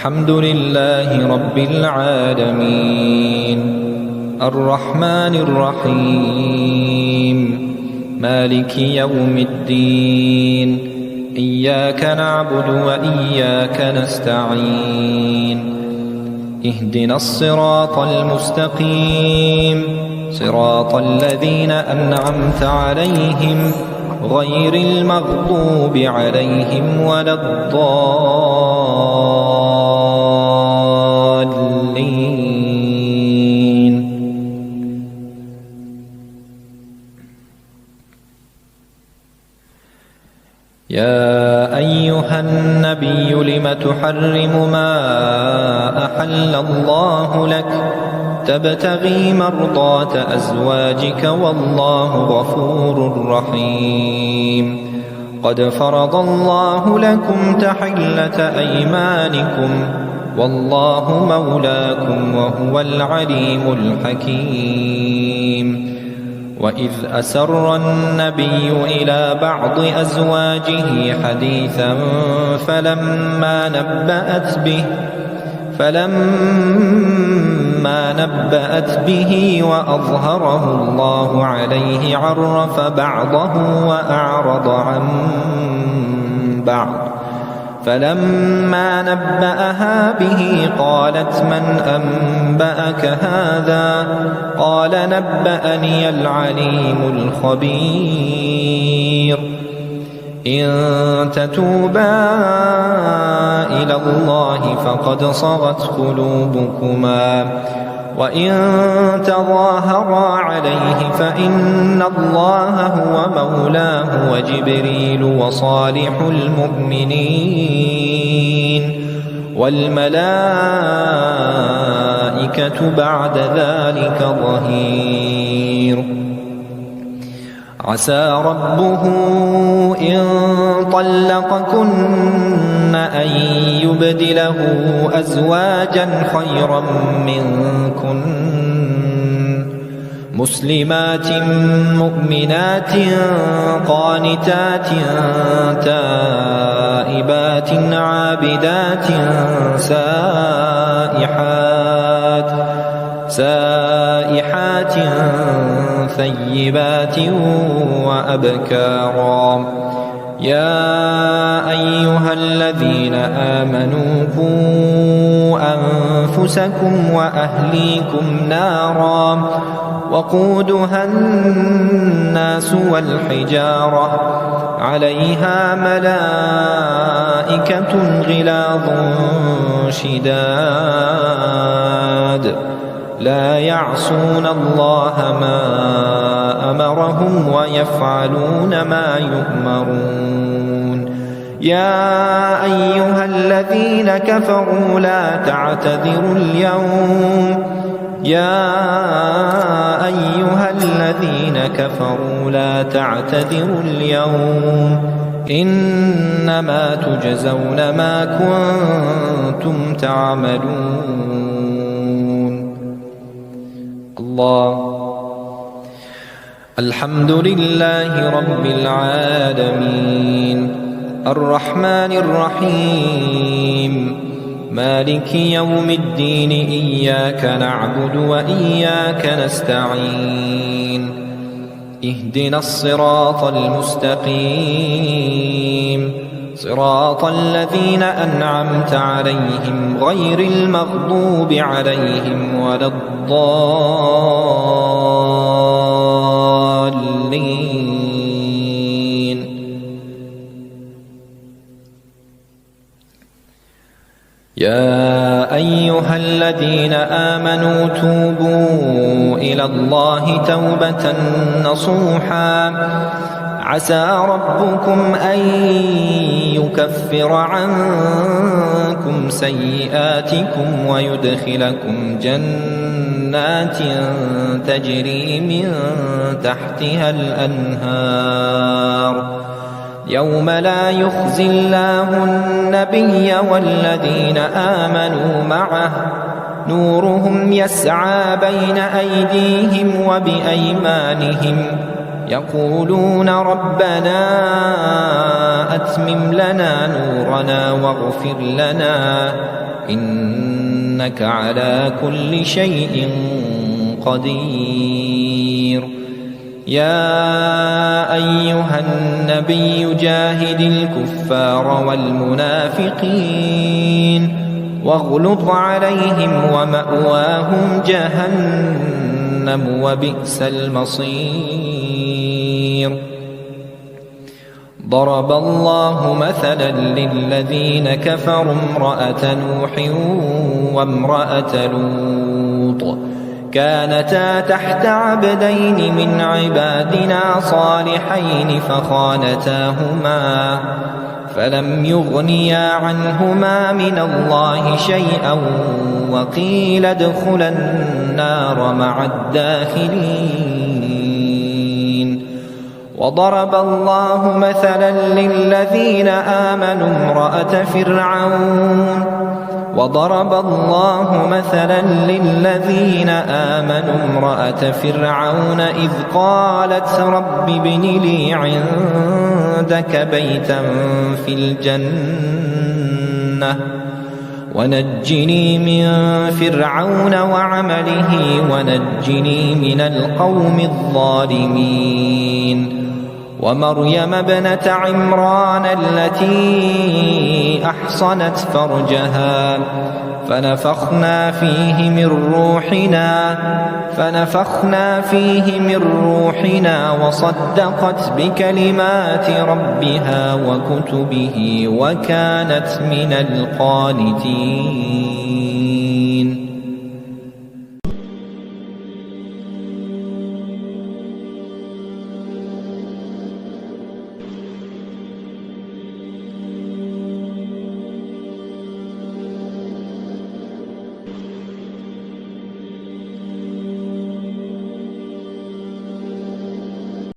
الحمد لله رب العالمين الرحمن الرحيم مالك يوم الدين إياك نعبد وإياك نستعين اهدنا الصراط المستقيم صراط الذين أنعمت عليهم غير المغضوب عليهم ولا الضالين. يا أيها النبي لم تحرم ما أحل الله لك تبتغي مرضات أزواجك والله غفور رحيم. قد فرض الله لكم تحلة أيمانكم والله مولاكم وهو العليم الحكيم. وإذ أسر النبي إلى بعض أزواجه حديثا فلما نبأت به وأظهره الله عليه عرف بعضه وأعرض عن بعض. فلما نبأها به قالت من أنبأك هذا؟ قال نبأني العليم الخبير. إن تتوبا إلى الله فقد صغت قلوبكما وإن تظاهرا عليه فإن الله هو مولاه وجبريل وصالح المؤمنين والملائكة بعد ذلك ظهير. عسى ربه إن طلقكن أن يبدله أزواجا خيرا منكن مسلمات مؤمنات قانتات تائبات عابدات سائحات ثيبات وأبكارا. يا أيها الذين آمنوا قوا أنفسكم وأهليكم نارا وقودها الناس والحجارة عليها ملائكة غلاظ شداد لا يعصون الله ما أمرهم ويفعلون ما يؤمرون. يا أيها الذين كفروا لا تعتذروا اليوم إنما تجزون ما كنتم تعملون. الله. الحمد لله رب العالمين الرحمن الرحيم مالك يوم الدين إياك نعبد وإياك نستعين اهدنا الصراط المستقيم صراط الذين أنعمت عليهم غير المغضوب عليهم ولا الضالين. يا أيها الذين آمنوا توبوا إلى الله توبة نصوحا عسى ربكم أن يكفر عنكم سيئاتكم ويدخلكم جنات تجري من تحتها الأنهار يوم لا يخزي الله النبي والذين آمنوا معه نورهم يسعى بين أيديهم وبأيمانهم يقولون ربنا أتمم لنا نورنا واغفر لنا إنك على كل شيء قدير. يا أيها النبي جاهد الكفار والمنافقين واغلظ عليهم ومأواهم جهنم وبئس المصير. ضرب الله مثلا للذين كفروا امرأة نوح وامرأة لوط كانتا تحت عبدين من عبادنا صالحين فخانتاهما فلم يغنيا عنهما من الله شيئا وقيل ادخلا النار مع الداخلين. وضرب الله مثلا للذين آمنوا امرأة فرعون إذ قالت رب ابن لي عندك بيتا في الجنة ونجني من فرعون وعمله ونجني من القوم الظالمين. ومريم ابنة عمران التي أحصنت فرجها فنفخنا فيه من روحنا وصدقت بكلمات ربها وكتبه وكانت من القانتين.